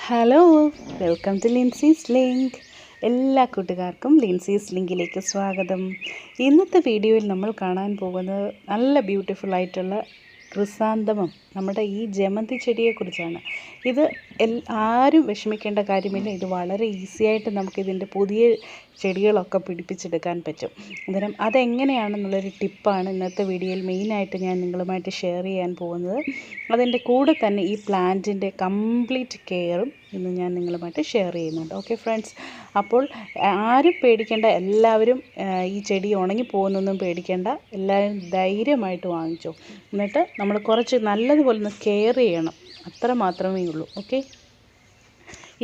Hello, welcome to Lincy's link. എല്ലാ കൂട്ടുകാർക്കും ലിൻസീസ് ലിങ്കിലേക്ക് സ്വാഗതം. ഇന്നത്തെ വീഡിയോയിൽ നമ്മൾ കാണാൻ പോകുന്നത് നല്ല ബ്യൂട്ടിഫുൾ ആയിട്ടുള്ള ക്രിസാന്തമം, നമ്മുടെ ഈ ജമന്തി ചെടിയെക്കുറിച്ചാണ്. ഇത് ആരും വിഷമിക്കേണ്ട കാര്യമില്ല. ഇത് വളരെ ഈസിയായിട്ട് നമുക്കിതിൻ്റെ പുതിയ ചെടികളൊക്കെ പിടിപ്പിച്ചെടുക്കാൻ പറ്റും. അന്നേരം അതെങ്ങനെയാണെന്നുള്ളൊരു ടിപ്പാണ് ഇന്നത്തെ വീഡിയോയിൽ മെയിനായിട്ട് ഞാൻ നിങ്ങളുമായിട്ട് ഷെയർ ചെയ്യാൻ പോകുന്നത്. അതിൻ്റെ കൂടെ തന്നെ ഈ പ്ലാന്റിൻ്റെ കംപ്ലീറ്റ് കെയറും ഇന്ന് ഞാൻ നിങ്ങളുമായിട്ട് ഷെയർ ചെയ്യുന്നുണ്ട്. ഓക്കെ ഫ്രണ്ട്സ്, അപ്പോൾ ആരും പേടിക്കേണ്ട, എല്ലാവരും ഈ ചെടി ഉണങ്ങിപ്പോകുന്നൊന്നും പേടിക്കേണ്ട. എല്ലാവരും ധൈര്യമായിട്ട് വാങ്ങിച്ചോ. എന്നിട്ട് നമ്മൾ കുറച്ച് നല്ലതുപോലെ ഒന്ന് കെയർ ചെയ്യണം, അത്ര മാത്രമേ ഉള്ളൂ. ഓക്കെ,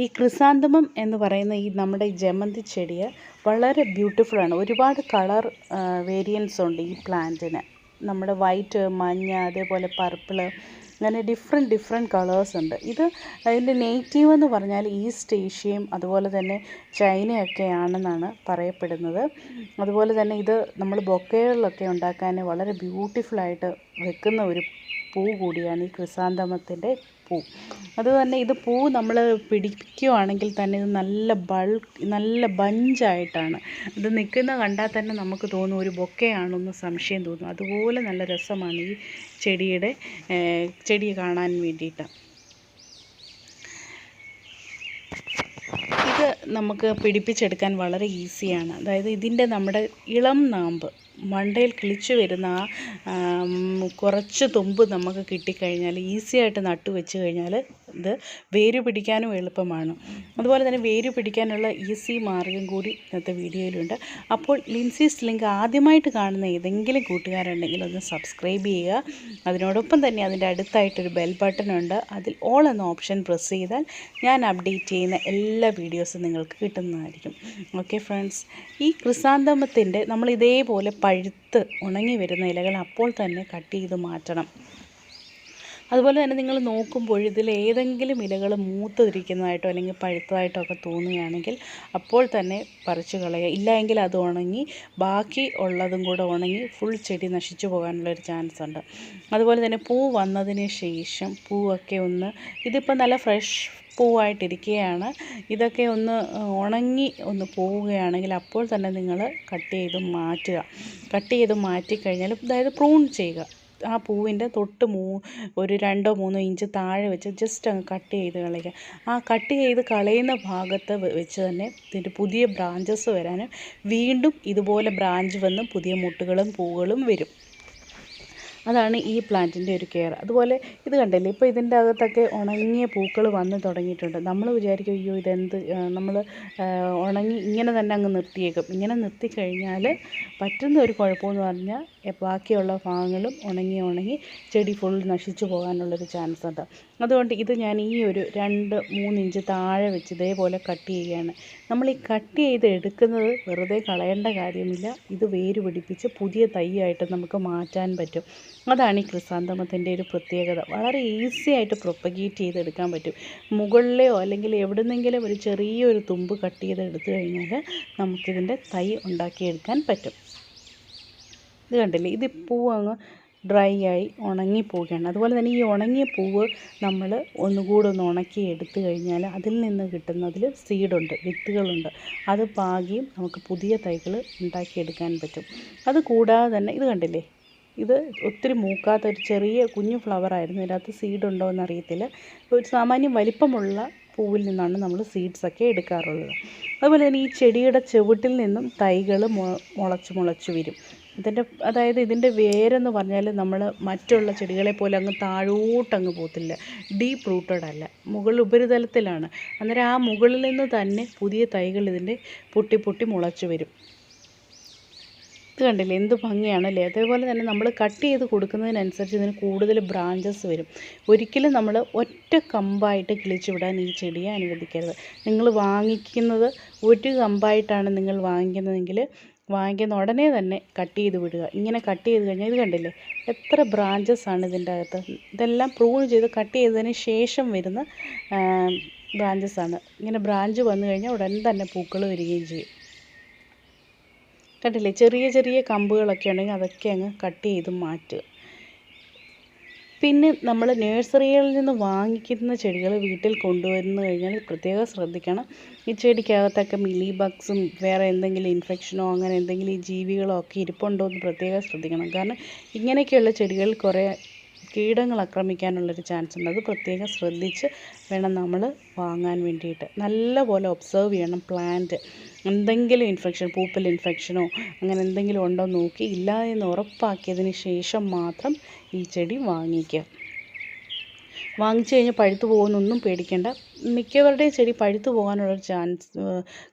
ഈ ക്രിസാന്തമം എന്ന് പറയുന്ന നമ്മുടെ ഈ ജമന്തി ചെടിയെ വളരെ ബ്യൂട്ടിഫുള്ളാണ്. ഒരുപാട് കളർ വേരിയൻസ് ഉണ്ട് ഈ പ്ലാന്റിന്. നമ്മുടെ വൈറ്റ്, മഞ്ഞ, അതേപോലെ പർപ്പിള്, അങ്ങനെ ഡിഫറെൻറ്റ് കളേഴ്സ് ഉണ്ട്. അതിൻ്റെ നേറ്റീവ് എന്ന് പറഞ്ഞാൽ ഈസ്റ്റ് ഏഷ്യയും അതുപോലെ തന്നെ ചൈനയൊക്കെ ആണെന്നാണ് പറയപ്പെടുന്നത്. അതുപോലെ തന്നെ ഇത് നമ്മൾ ബൊക്കകളിലൊക്കെ ഉണ്ടാക്കാൻ വളരെ ബ്യൂട്ടിഫുള്ളായിട്ട് വെക്കുന്ന ഒരു പൂ കൂടിയാണ് ഈ ക്രിസാന്തമത്തിൻ്റെ പൂ. അതുതന്നെ ഇത് പൂ നമ്മൾ പിടിക്കുകയാണെങ്കിൽ തന്നെ ഇത് നല്ല ബഞ്ചായിട്ടാണ് ഇത് നിൽക്കുന്ന കണ്ടാൽ തന്നെ നമുക്ക് തോന്നും ഒരു ബൊക്കയാണെന്ന് സംശയം തോന്നും. അതുപോലെ നല്ല രസമാണ് ഈ ചെടി കാണാൻ വേണ്ടിയിട്ട്. ഇത് നമുക്ക് പിടിപ്പിച്ചെടുക്കാൻ വളരെ ഈസിയാണ്. അതായത് ഇതിൻ്റെ നമ്മുടെ ഇളം നാമ്പ് മണ്ടയിൽ കിളിച്ചു വരുന്ന കുറച്ച് തുമ്പ് നമുക്ക് കിട്ടിക്കഴിഞ്ഞാൽ ഈസിയായിട്ട് നട്ടു വെച്ച് കഴിഞ്ഞാൽ ഇത് വേര് പിടിക്കാനും എളുപ്പമാണ്. അതുപോലെ തന്നെ വേര് പിടിക്കാനുള്ള ഈസി മാർഗം കൂടി ഇന്നത്തെ വീഡിയോയിലുണ്ട്. അപ്പോൾ ലിൻസീസ് ലിങ്ക് ആദ്യമായിട്ട് കാണുന്ന ഏതെങ്കിലും കൂട്ടുകാരുണ്ടെങ്കിൽ ഒന്ന് സബ്സ്ക്രൈബ് ചെയ്യുക. അതിനോടൊപ്പം തന്നെ അതിൻ്റെ അടുത്തായിട്ടൊരു ബെൽ ബട്ടൺ ഉണ്ട്. അതിൽ ഓൾ എന്ന ഓപ്ഷൻ പ്രസ് ചെയ്താൽ ഞാൻ അപ്ഡേറ്റ് ചെയ്യുന്ന എല്ലാ വീഡിയോസും നിങ്ങൾക്ക് കിട്ടുന്നതായിരിക്കും. ഓക്കെ ഫ്രണ്ട്സ്, ഈ ക്രിസാന്തമത്തിൻ്റെ നമ്മൾ ഇതേപോലെ പഴുത്ത് ഉണങ്ങി വരുന്ന ഇലകൾ അപ്പോൾ തന്നെ കട്ട് ചെയ്ത് മാറ്റണം. അതുപോലെ തന്നെ നിങ്ങൾ നോക്കുമ്പോൾ ഇതിൽ ഏതെങ്കിലും ഇലകൾ മൂത്തിരിക്കുന്നതായിട്ടോ അല്ലെങ്കിൽ പഴുത്തതായിട്ടോ ഒക്കെ തോന്നുകയാണെങ്കിൽ അപ്പോൾ തന്നെ പറിച്ചു കളയുക. ഇല്ലെങ്കിൽ അത് ഉണങ്ങി ബാക്കി ഉള്ളതും കൂടെ ഉണങ്ങി ഫുൾ ചെടി നശിച്ചു പോകാനുള്ളൊരു ചാൻസ് ഉണ്ട്. അതുപോലെ തന്നെ പൂ വന്നതിന് ശേഷം പൂവൊക്കെ ഇതിപ്പോൾ നല്ല ഫ്രഷ് പൂവായിട്ടിരിക്കുകയാണ്. ഇതൊക്കെ ഉണങ്ങി പോവുകയാണെങ്കിൽ അപ്പോൾ തന്നെ നിങ്ങൾ കട്ട് ചെയ്ത് മാറ്റിക്കഴിഞ്ഞാൽ, അതായത് പ്രൂൺ ചെയ്യുക. ആ പൂവിൻ്റെ തൊട്ട് ഒരു 2-3 ഇഞ്ച് താഴെ വെച്ച് ജസ്റ്റ് അങ്ങ് കട്ട് ചെയ്ത് കളയുക. ആ കട്ട് ചെയ്ത് കളയുന്ന ഭാഗത്ത് വെച്ച് തന്നെ ഇതിൻ്റെ പുതിയ ബ്രാഞ്ചസ് വരാനും വീണ്ടും ഇതുപോലെ ബ്രാഞ്ച് വന്ന് പുതിയ മുട്ടുകളും പൂവുകളും വരും. അതാണ് ഈ പ്ലാന്റിൻ്റെ ഒരു കെയർ. അതുപോലെ ഇത് കണ്ടില്ലേ, ഇപ്പോൾ ഇതിൻ്റെ അകത്തൊക്കെ ഉണങ്ങിയ പൂക്കൾ വന്ന് തുടങ്ങിയിട്ടുണ്ട്. നമ്മൾ വിചാരിക്കും അയ്യോ ഇതെന്ത്, നമ്മൾ ഉണങ്ങി ഇങ്ങനെ തന്നെ അങ്ങ് നിർത്തിയേക്കും. ഇങ്ങനെ നിർത്തിക്കഴിഞ്ഞാൽ പറ്റുന്ന ഒരു കുഴപ്പമെന്ന് പറഞ്ഞാൽ ബാക്കിയുള്ള ഭാഗങ്ങളും ഉണങ്ങി ചെടി ഫുൾ നശിച്ചു പോകാനുള്ളൊരു ചാൻസ് ഉണ്ട്. അതുകൊണ്ട് ഇത് ഞാൻ ഈ ഒരു 2-3 ഇഞ്ച് താഴെ വെച്ച് ഇതേപോലെ കട്ട് ചെയ്യുകയാണ്. നമ്മൾ ഈ കട്ട് ചെയ്ത് എടുക്കുന്നത് വെറുതെ കളയേണ്ട കാര്യമില്ല. ഇത് വേര് പിടിപ്പിച്ച് പുതിയ തൈയായിട്ട് നമുക്ക് മാറ്റാൻ പറ്റും. അതാണ് ഈ ക്രിസാന്തമത്തിൻ്റെ ഒരു പ്രത്യേകത. വളരെ ഈസി ആയിട്ട് പ്രൊപ്പഗേറ്റ് ചെയ്തെടുക്കാൻ പറ്റും. മുകളിലെയോ അല്ലെങ്കിൽ എവിടുന്നെങ്കിലും ഒരു ചെറിയൊരു തുമ്പ് കട്ട് ചെയ്ത് എടുത്തു കഴിഞ്ഞാൽ നമുക്കിതിൻ്റെ തൈ ഉണ്ടാക്കിയെടുക്കാൻ പറ്റും. ഇത് കണ്ടില്ലേ, ഇത് പൂവ് അങ്ങ് ഡ്രൈ ആയി ഉണങ്ങിപ്പോവുകയാണ്. അതുപോലെ തന്നെ ഈ ഉണങ്ങിയ പൂവ് നമ്മൾ ഒന്നുകൂടെ ഉണക്കി എടുത്തു കഴിഞ്ഞാൽ അതിൽ നിന്ന് കിട്ടുന്നതിൽ സീഡുണ്ട്, വിത്തുകളുണ്ട്. അത് പാകിയും നമുക്ക് പുതിയ തൈകൾ ഉണ്ടാക്കിയെടുക്കാൻ പറ്റും. അത് കൂടാതെ തന്നെ ഇത് കണ്ടില്ലേ, ഇത് ഒത്തിരി മൂക്കാത്ത ഒരു ചെറിയ കുഞ്ഞു ഫ്ലവറായിരുന്നു. ഇതിനകത്ത് സീഡുണ്ടോ എന്നറിയത്തില്ല. ഒരു സാമാന്യം വലിപ്പമുള്ള പൂവിൽ നിന്നാണ് നമ്മൾ സീഡ്സൊക്കെ എടുക്കാറുള്ളത്. അതുപോലെ തന്നെ ഈ ചെടിയുടെ ചുവട്ടിൽ നിന്നും തൈകൾ മുളച്ച് വരും. അതായത് ഇതിൻ്റെ വേരെന്ന് പറഞ്ഞാൽ നമ്മൾ മറ്റുള്ള ചെടികളെ പോലെ അങ്ങ് താഴോട്ടങ്ങ് പോകത്തില്ല. ഡീപ്പ് റൂട്ടഡ് അല്ല, ഉപരിതലത്തിലാണ്. അന്നേരം ആ മുകളിൽ നിന്ന് തന്നെ പുതിയ തൈകൾ ഇതിൻ്റെ പൊട്ടി മുളച്ച് വരും. ഇത് കണ്ടില്ലേ, എന്ത് ഭംഗിയാണല്ലേ. അതേപോലെ തന്നെ നമ്മൾ കട്ട് ചെയ്ത് കൊടുക്കുന്നതിനനുസരിച്ച് ഇതിന് കൂടുതൽ ബ്രാഞ്ചസ് വരും. ഒരിക്കലും നമ്മൾ ഒറ്റ കമ്പായിട്ട് കിളിച്ചു വിടാൻ ഈ ചെടിയെ അനുവദിക്കരുത്. നിങ്ങൾ വാങ്ങിക്കുന്നത് ഒരു കമ്പായിട്ടാണ് നിങ്ങൾ വാങ്ങിക്കുന്നതെങ്കിൽ വാങ്ങിക്കുന്ന ഉടനെ തന്നെ കട്ട് ചെയ്ത് വിടുക. ഇങ്ങനെ കട്ട് ചെയ്ത് കഴിഞ്ഞാൽ ഇത് കണ്ടില്ലേ എത്ര ബ്രാഞ്ചസ് ആണ് ഇതിൻ്റെ അകത്ത്. ഇതെല്ലാം പ്രൂൺ ചെയ്ത് കട്ട് ചെയ്തതിന് ശേഷം വരുന്ന ബ്രാഞ്ചസ് ആണ്. ഇങ്ങനെ ബ്രാഞ്ച് വന്നു കഴിഞ്ഞാൽ ഉടൻ തന്നെ പൂക്കൾ വരികയും ചെയ്യും. കണ്ടില്ലേ, ചെറിയ കമ്പുകളൊക്കെ ഉണ്ടെങ്കിൽ അതൊക്കെ അങ്ങ് കട്ട് ചെയ്ത് മാറ്റുക. പിന്നെ നമ്മൾ നഴ്സറികളിൽ നിന്ന് വാങ്ങിക്കുന്ന ചെടികൾ വീട്ടിൽ കൊണ്ടുവന്നു കഴിഞ്ഞാൽ പ്രത്യേകം ശ്രദ്ധിക്കണം. ഈ ചെടിക്കകത്തൊക്കെ മിലി ബഗ്സും വേറെ എന്തെങ്കിലും ഇൻഫെക്ഷനോ അങ്ങനെ എന്തെങ്കിലും ഈ ജീവികളോ ഒക്കെ ഇരിപ്പുണ്ടോ എന്ന് പ്രത്യേകം ശ്രദ്ധിക്കണം. കാരണം ഇങ്ങനെയൊക്കെയുള്ള ചെടികളിൽ കുറേ കീടങ്ങൾ ആക്രമിക്കാനുള്ളൊരു ചാൻസ് ഉണ്ട്. അത് പ്രത്യേകം ശ്രദ്ധിച്ച് വേണം നമ്മൾ വാങ്ങാൻ വേണ്ടിയിട്ട്. നല്ലപോലെ ഒബ്സർവ് ചെയ്യണം പ്ലാന്റ്. എന്തെങ്കിലും ഇൻഫെക്ഷൻ, പൂപ്പൽ ഇൻഫെക്ഷനോ അങ്ങനെ എന്തെങ്കിലും ഉണ്ടോ എന്ന് നോക്കി ഇല്ല എന്ന് ഉറപ്പാക്കിയതിന് ശേഷം മാത്രം ഈ ചെടി വാങ്ങിക്കുക. വാങ്ങിച്ചു കഴിഞ്ഞാൽ പഴുത്തു പോകുന്നൊന്നും പേടിക്കേണ്ട. മിക്കവരുടെയും ചെടി പഴുത്തു പോകാനുള്ളൊരു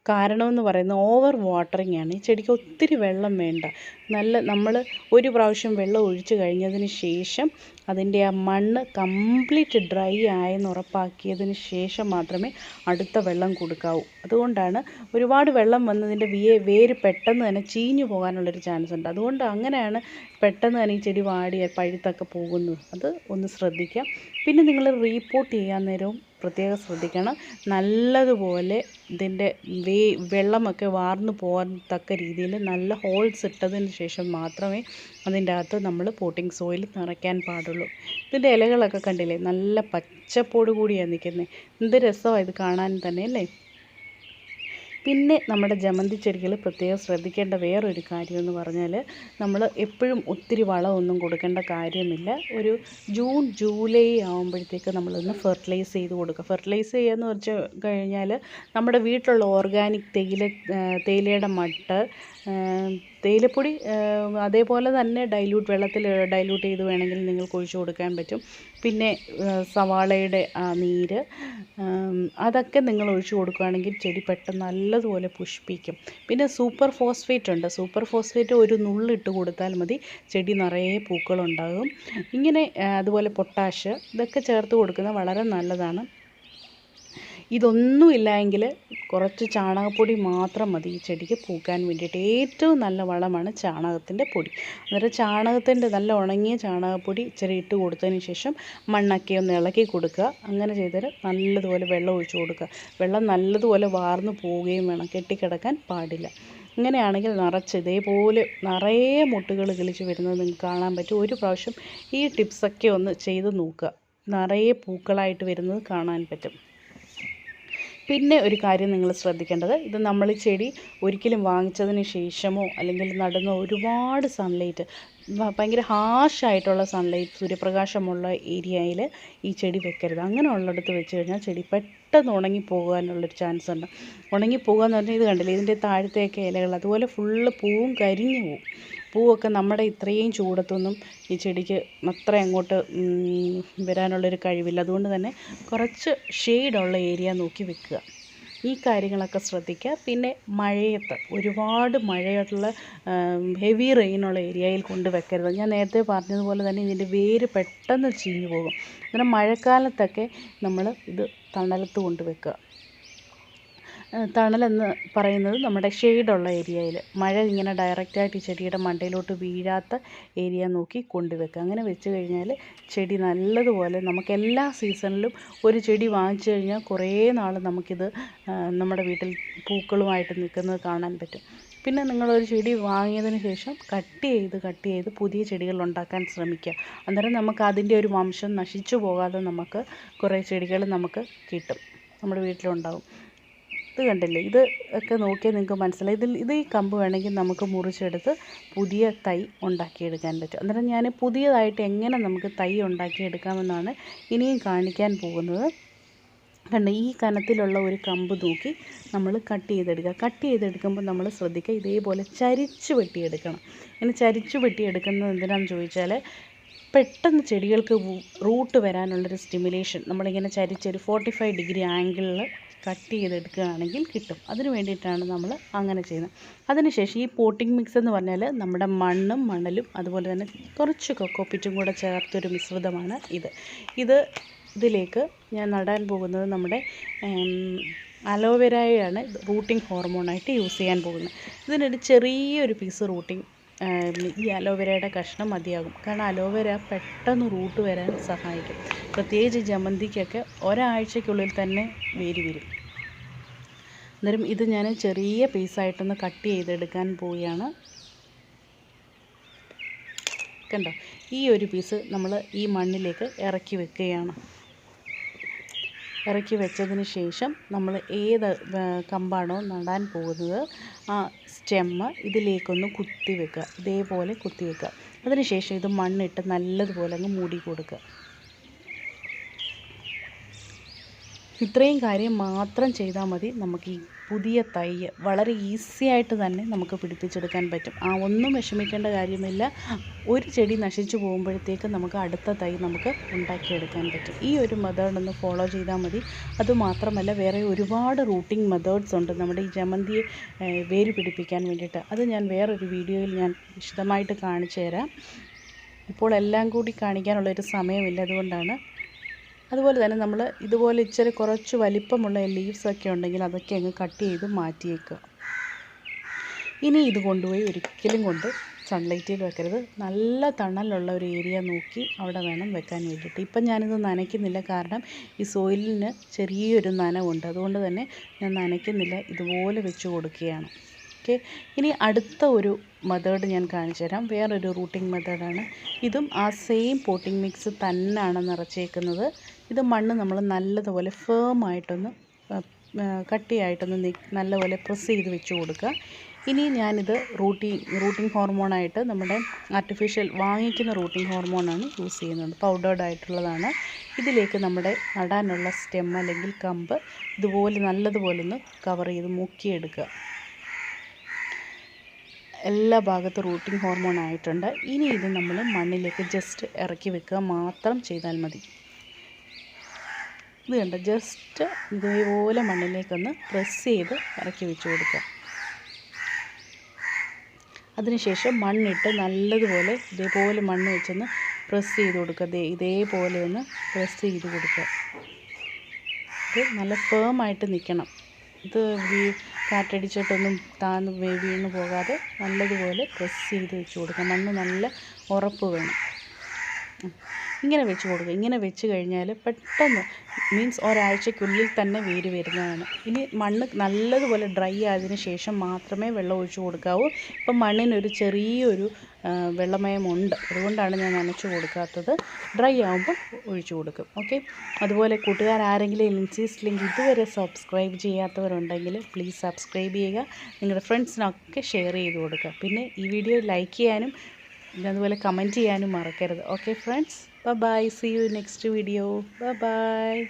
കാരണമെന്ന് പറയുന്നത് ഓവർ വാട്ടറിങ് ആണ്. ഈ ചെടിക്ക് ഒത്തിരി വെള്ളം വേണ്ട. നമ്മൾ ഒരു പ്രാവശ്യം വെള്ളം ഒഴിച്ച് കഴിഞ്ഞതിന് ശേഷം അതിൻ്റെ ആ മണ്ണ് കംപ്ലീറ്റ് ഡ്രൈ ആയെന്ന് ഉറപ്പാക്കിയതിന് ശേഷം മാത്രമേ അടുത്ത വെള്ളം കൊടുക്കാവൂ. അതുകൊണ്ടാണ് ഒരുപാട് വെള്ളം വന്നതിൻ്റെ വേര് പെട്ടെന്ന് തന്നെ ചീഞ്ഞു പോകാനുള്ളൊരു ചാൻസ് ഉണ്ട്. അതുകൊണ്ട് അങ്ങനെയാണ് പെട്ടെന്ന് തന്നെ ഈ ചെടി വാടി പഴുത്തൊക്കെ പോകുന്നത്. അത് ഒന്ന് ശ്രദ്ധിക്കുക. പിന്നെ നിങ്ങൾ റീപോർട്ട് ചെയ്യാൻ നേരവും പ്രത്യേകം ശ്രദ്ധിക്കണം. നല്ലതുപോലെ ഇതിൻ്റെ വെള്ളമൊക്കെ വാർന്നു പോകാൻ തക്ക രീതിയിൽ നല്ല ഹോൾസ് ഇട്ടതിന് ശേഷം മാത്രമേ അതിൻ്റെ അകത്ത് നമ്മൾ പോട്ടിംഗ് സോയിൽ നിറയ്ക്കാൻ പാടുള്ളൂ. ഇതിൻ്റെ ഇലകളൊക്കെ കണ്ടില്ലേ, നല്ല പച്ചപ്പോട് കൂടിയാണ് നിൽക്കുന്നത്. എന്ത് രസമാണ് ഇത് കാണാൻ തന്നെ അല്ലേ. പിന്നെ നമ്മുടെ ജമന്തി ചെടികൾ പ്രത്യേകം ശ്രദ്ധിക്കേണ്ട വേറൊരു കാര്യമെന്ന് പറഞ്ഞാൽ നമ്മൾ എപ്പോഴും ഒത്തിരി വളമൊന്നും കൊടുക്കേണ്ട കാര്യമില്ല. ഒരു ജൂൺ ജൂലൈ ആകുമ്പോഴത്തേക്ക് നമ്മളൊന്ന് ഫെർട്ടിലൈസ് ചെയ്ത് കൊടുക്കുക. ഫെർട്ടിലൈസ് ചെയ്യുകയെന്ന് വെച്ച് കഴിഞ്ഞാൽ നമ്മുടെ വീട്ടിലുള്ള ഓർഗാനിക് തേയിലയുടെ മട്ട്, തേയിലപ്പൊടി അതേപോലെ തന്നെ വെള്ളത്തിൽ ഡൈല്യൂട്ട് ചെയ്ത് വേണമെങ്കിൽ നിങ്ങൾക്ക് ഒഴിച്ചു കൊടുക്കാൻ പറ്റും. പിന്നെ സവാളയുടെ നീര്, അതൊക്കെ നിങ്ങൾ ഒഴിച്ചു കൊടുക്കുകയാണെങ്കിൽ ചെടി പെട്ടെന്ന് നല്ലതുപോലെ പുഷ്പിക്കും. പിന്നെ സൂപ്പർ ഫോസ്ഫേറ്റ് ഉണ്ട്. സൂപ്പർ ഫോസ്ഫേറ്റ് ഒരു നുള്ളിട്ട് കൊടുത്താൽ മതി, ചെടി നിറയെ പൂക്കളുണ്ടാകും. ഇങ്ങനെ അതുപോലെ പൊട്ടാഷ് ഇതൊക്കെ ചേർത്ത് കൊടുക്കുന്നത് വളരെ നല്ലതാണ്. ഇതൊന്നുമില്ല എങ്കിൽ കുറച്ച് ചാണകപ്പൊടി മാത്രം മതി ഈ ചെടിക്ക് പൂക്കാൻ വേണ്ടിയിട്ട്. ഏറ്റവും നല്ല വളമാണ് ചാണകത്തിൻ്റെ പൊടി. അന്നേരം ചാണകത്തിൻ്റെ നല്ല ഉണങ്ങിയ ചാണകപ്പൊടി ഇച്ചിരി ഇട്ട് കൊടുത്തതിന് ശേഷം മണ്ണൊക്കെ ഒന്ന് ഇളക്കി കൊടുക്കുക. അങ്ങനെ ചെയ്താൽ നല്ലതുപോലെ വെള്ളം ഒഴിച്ചു കൊടുക്കുക. വെള്ളം നല്ലതുപോലെ വാർന്നു പോവുകയും വേണം, കെട്ടിക്കിടക്കാൻ പാടില്ല. ഇങ്ങനെയാണെങ്കിൽ ഇതേപോലെ നിറയെ മുട്ടുകൾ കിളിച്ച് വരുന്നത് നിങ്ങൾക്ക് കാണാൻ പറ്റും. ഒരു പ്രാവശ്യം ഈ ടിപ്സൊക്കെ ഒന്ന് ചെയ്ത് നോക്കുക, നിറയെ പൂക്കളായിട്ട് വരുന്നത് കാണാൻ പറ്റും. പിന്നെ ഒരു കാര്യം നിങ്ങൾ ശ്രദ്ധിക്കേണ്ടത്, ഇത് നമ്മൾ ചെടി ഒരിക്കലും വാങ്ങിച്ചതിന് ശേഷമോ അല്ലെങ്കിൽ നടുന്ന ഒരുപാട് സൺലൈറ്റ്, ഭയങ്കര ഹാർഷായിട്ടുള്ള സൺലൈറ്റ്, സൂര്യപ്രകാശമുള്ള ഏരിയയിൽ ഈ ചെടി വെക്കരുത്. അങ്ങനെ ഉള്ളിടത്ത് വെച്ച് കഴിഞ്ഞാൽ ചെടി പെട്ടെന്ന് ഉണങ്ങിപ്പോകാനുള്ളൊരു ചാൻസ് ഉണ്ട്. ഉണങ്ങിപ്പോകുക എന്ന് പറഞ്ഞാൽ ഇത് കണ്ടില്ലേ, ഇതിൻ്റെ താഴത്തെയൊക്കെ ഇലകൾ അതുപോലെ ഫുള്ള് പൂവും കരിഞ്ഞു പോവും. പൂവൊക്കെ നമ്മുടെ ഇത്രയും ചൂടത്തൊന്നും ഈ ചെടിക്ക് അത്ര അങ്ങോട്ട് വരാനുള്ളൊരു കഴിവില്ല. അതുകൊണ്ട് തന്നെ കുറച്ച് ഷെയ്ഡുള്ള ഏരിയ നോക്കി വെക്കുക. ഈ കാര്യങ്ങളൊക്കെ ശ്രദ്ധിക്കുക. പിന്നെ മഴയത്ത് ഒരുപാട് മഴയുള്ള ഹെവി റെയിനുള്ള ഏരിയയിൽ കൊണ്ട് വെക്കരുത്. ഞാൻ നേരത്തെ പറഞ്ഞതുപോലെ തന്നെ ഇതിൻ്റെ വേര് പെട്ടെന്ന് ചീഞ്ഞു പോകും. അങ്ങനെ മഴക്കാലത്തൊക്കെ നമ്മൾ ഇത് തണലത്ത് കൊണ്ട് വെക്കുക. തണലെന്ന് പറയുന്നത് നമ്മുടെ ഷെയ്ഡുള്ള ഏരിയയിൽ, മഴ ഇങ്ങനെ ഡയറക്റ്റായിട്ട് ഈ ചെടിയുടെ മണ്ടയിലോട്ട് വീഴാത്ത ഏരിയ നോക്കി കൊണ്ടുവെക്കുക. അങ്ങനെ വെച്ച് കഴിഞ്ഞാൽ ചെടി നല്ലതുപോലെ നമുക്ക് എല്ലാ സീസണിലും ഒരു ചെടി വാങ്ങിച്ചു കഴിഞ്ഞാൽ കുറേ നാൾ നമുക്കിത് നമ്മുടെ വീട്ടിൽ പൂക്കളുമായിട്ട് നിൽക്കുന്നത് കാണാൻ പറ്റും. പിന്നെ നിങ്ങളൊരു ചെടി വാങ്ങിയതിന് ശേഷം കട്ട് ചെയ്ത് പുതിയ ചെടികൾ ഉണ്ടാക്കാൻ ശ്രമിക്കുക. അന്നേരം നമുക്ക് അതിൻ്റെ ഒരു വംശം നശിച്ചു പോകാതെ നമുക്ക് കുറേ ചെടികൾ നമുക്ക് കിട്ടും, നമ്മുടെ വീട്ടിലുണ്ടാകും. ഇത് കണ്ടില്ലേ, ഇത് ഒക്കെ നോക്കിയാൽ നിങ്ങൾക്ക് മനസ്സിലായി. ഇത് ഈ കമ്പ് വേണമെങ്കിൽ നമുക്ക് മുറിച്ചെടുത്ത് പുതിയ തൈ ഉണ്ടാക്കിയെടുക്കാൻ പറ്റും. അന്നേരം ഞാൻ പുതിയതായിട്ട് എങ്ങനെ നമുക്ക് തൈ ഉണ്ടാക്കിയെടുക്കാമെന്നാണ് ഇനിയും കാണിക്കാൻ പോകുന്നത്. കണ്ട് ഈ കനത്തിലുള്ള ഒരു കമ്പ് നോക്കി നമ്മൾ കട്ട് ചെയ്തെടുക്കുമ്പോൾ നമ്മൾ ശ്രദ്ധിക്കുക, ഇതേപോലെ ചരിച്ച് വെട്ടിയെടുക്കണം. ഇങ്ങനെ ചരിച്ച് വെട്ടിയെടുക്കുന്നത് എന്തിനാണെന്ന് ചോദിച്ചാൽ പെട്ടെന്ന് ചെടികൾക്ക് റൂട്ട് വരാനുള്ളൊരു സ്റ്റിമുലേഷൻ നമ്മളിങ്ങനെ ചരിച്ചൊരു 45 ഡിഗ്രി ആംഗിളിൽ കട്ട് ചെയ്തെടുക്കുകയാണെങ്കിൽ കിട്ടും. അതിന് വേണ്ടിയിട്ടാണ് നമ്മൾ അങ്ങനെ ചെയ്യുന്നത്. അതിനുശേഷം ഈ പോട്ടിംഗ് മിക്സ് എന്ന് പറഞ്ഞാൽ നമ്മുടെ മണ്ണും മണലും അതുപോലെ തന്നെ കുറച്ച് കൊക്കോപ്പിറ്റും കൂടെ ചേർത്തൊരു മിശ്രിതമാണ് ഇതിലേക്ക് ഞാൻ നടാൻ പോകുന്നത് നമ്മുടെ അലോവേരയാണ് റൂട്ടിംഗ് ഹോർമോണായിട്ട് യൂസ് ചെയ്യാൻ പോകുന്നത്. ഇതിനൊരു ചെറിയൊരു പീസ് റൂട്ടിംഗ് ഈ അലോവേരയുടെ കഷ്ണം മതിയാകും. കാരണം അലോവേര പെട്ടെന്ന് റൂട്ട് വരാൻ സഹായിക്കും. പ്രത്യേകിച്ച് ജമന്തിക്കൊക്കെ ഒരാഴ്ചയ്ക്കുള്ളിൽ തന്നെ വേര് വരും. അന്നേരം ഇത് ഞാൻ ചെറിയ പീസായിട്ടൊന്ന് കട്ട് ചെയ്തെടുക്കാൻ പോവുകയാണ്. കണ്ടോ, ഈ ഒരു പീസ് നമ്മൾ ഈ മണ്ണിലേക്ക് ഇറക്കി വെക്കുകയാണ്. ഇറക്കി വെച്ചതിന് ശേഷം നമ്മൾ ഏത് കമ്പാണോ നടാൻ പോകുന്നത് ആ സ്റ്റെമ്മ് ഇതിലേക്കൊന്ന് കുത്തി വെക്കുക. ഇതേപോലെ കുത്തി വെക്കുക. അതിന് ശേഷം ഇത് മണ്ണിട്ട് നല്ലതുപോലെ അങ്ങ് മൂടി കൊടുക്കുക. ഇത്രയും കാര്യം മാത്രം ചെയ്താൽ മതി. നമുക്ക് ഈ പുതിയ തൈ വളരെ ഈസി ആയിട്ട് തന്നെ നമുക്ക് പിടിപ്പിച്ചെടുക്കാൻ പറ്റും. ഒന്നും വിഷമിക്കേണ്ട കാര്യമില്ല. ഒരു ചെടി നശിച്ചു പോകുമ്പോഴത്തേക്ക് നമുക്ക് അടുത്ത തൈ നമുക്ക് ഉണ്ടാക്കിയെടുക്കാൻ പറ്റും. ഈ ഒരു മെത്തേഡ് ഒന്ന് ഫോളോ ചെയ്താൽ മതി. അതുമാത്രമല്ല വേറെ ഒരുപാട് റൂട്ടിംഗ് മെത്തേഡ്സ് ഉണ്ട് നമ്മുടെ ഈ ജമന്തിയെ വേര് പിടിപ്പിക്കാൻ വേണ്ടിയിട്ട്. അത് ഞാൻ വേറൊരു വീഡിയോയിൽ ഞാൻ വിശദമായിട്ട് കാണിച്ചു തരാം. ഇപ്പോൾ എല്ലാം കൂടി കാണിക്കാനുള്ളൊരു സമയമില്ല, അതുകൊണ്ടാണ്. അതുപോലെ തന്നെ നമ്മൾ ഇതുപോലെ ഇച്ചിരി കുറച്ച് വലിപ്പമുള്ള ലീവ്സൊക്കെ ഉണ്ടെങ്കിൽ അതൊക്കെ അങ്ങ് കട്ട് ചെയ്ത് മാറ്റിയേക്കുക. ഇനി ഇത് കൊണ്ടുപോയി ഒരിക്കലും കൊണ്ട് സൺലൈറ്റിൽ വെക്കരുത്. നല്ല തണലുള്ള ഒരു ഏരിയ നോക്കി അവിടെ വേണം വെക്കാൻ വേണ്ടിയിട്ട്. ഇപ്പം ഞാനിത് നനയ്ക്കുന്നില്ല, കാരണം ഈ സോയിലിന് ചെറിയൊരു നനവുണ്ട്. അതുകൊണ്ട് തന്നെ ഞാൻ നനയ്ക്കുന്നില്ല, ഇതുപോലെ വെച്ച് കൊടുക്കുകയാണ്. ഓക്കെ, ഇനി അടുത്ത ഒരു മെത്തേഡ് ഞാൻ കാണിച്ചു തരാം. വേറൊരു റൂട്ടിംഗ് മെത്തേഡാണ്. ഇതും ആ സെയിം പോട്ടിംഗ് മിക്സ് തന്നെയാണ് നിറച്ചേക്കുന്നത്. ഇത് മണ്ണ് നമ്മൾ നല്ലതുപോലെ ഫേമായിട്ടൊന്ന് കട്ടിയായിട്ടൊന്ന് നല്ലപോലെ പ്രസ് ചെയ്ത് വെച്ച് കൊടുക്കുക. ഇനി ഞാനിത് റൂട്ടിംഗ് ഹോർമോണായിട്ട് നമ്മുടെ ആർട്ടിഫിഷ്യൽ വാങ്ങിക്കുന്ന റൂട്ടിംഗ് ഹോർമോണാണ് യൂസ് ചെയ്യുന്നത്. പൗഡേർഡ് ആയിട്ടുള്ളതാണ്. ഇതിലേക്ക് നമ്മുടെ നടാനുള്ള സ്റ്റെം അല്ലെങ്കിൽ കമ്പ് ഇതുപോലെ നല്ലതുപോലെ ഒന്ന് കവർ ചെയ്ത് മുക്കിയെടുക്കുക. എല്ലാ ഭാഗത്തും റൂട്ടിംഗ് ഹോർമോൺ ആയിട്ടുണ്ട്. ഇനി ഇത് നമ്മൾ മണ്ണിലേക്ക് ജസ്റ്റ് ഇറക്കി വെക്കുക മാത്രം ചെയ്താൽ മതി. ഇത് കണ്ടോ, ജസ്റ്റ് ഇതേപോലെ മണ്ണിലേക്കൊന്ന് പ്രസ് ചെയ്ത് ഇറക്കി വെച്ച് കൊടുക്കുക. അതിനുശേഷം മണ്ണിട്ട് നല്ലതുപോലെ ഇതേപോലെ മണ്ണ് വെച്ചൊന്ന് പ്രസ് ചെയ്ത് കൊടുക്കുക. ഇതേപോലെ ഒന്ന് പ്രസ് ചെയ്ത് കൊടുക്കുക. ഇത് നല്ല ഫേമായിട്ട് നിൽക്കണം. ഇത് കാറ്റടിച്ചിട്ടൊന്നും താന്ന് വീണ് പോകാതെ നല്ലതുപോലെ പ്രസ് ചെയ്ത് വെച്ച് കൊടുക്കുക. മണ്ണ് നല്ല ഉറപ്പ് വേണം. ഇങ്ങനെ വെച്ച് കൊടുക്കുക. ഇങ്ങനെ വെച്ച് കഴിഞ്ഞാൽ പെട്ടെന്ന് മീൻസ് ഒരാഴ്ചയ്ക്കുള്ളിൽ തന്നെ വേര് വരുന്നതാണ്. ഇനി മണ്ണ് നല്ലതുപോലെ ഡ്രൈ ആയതിനു ശേഷം മാത്രമേ വെള്ളം ഒഴിച്ച് കൊടുക്കാവൂ. ഇപ്പം മണ്ണിനൊരു ചെറിയൊരു വെള്ളമയമുണ്ട്, അതുകൊണ്ടാണ് ഞാൻ നനച്ച് കൊടുക്കാത്തത്. ഡ്രൈ ആകുമ്പോൾ ഒഴിച്ചു കൊടുക്കും. ഓക്കെ, അതുപോലെ കൂട്ടുകാരാരെങ്കിലും ഇൻസീസ് ലിങ്ക് ഇതുവരെ സബ്സ്ക്രൈബ് ചെയ്യാത്തവരുണ്ടെങ്കിൽ പ്ലീസ് സബ്സ്ക്രൈബ് ചെയ്യുക. നിങ്ങളുടെ ഫ്രണ്ട്സിനൊക്കെ ഷെയർ ചെയ്ത് കൊടുക്കുക. പിന്നെ ഈ വീഡിയോ ലൈക്ക് ചെയ്യാനും അതുപോലെ കമൻറ്റ് ചെയ്യാനും മറക്കരുത്. Okay friends, bye. See you next video. Bye.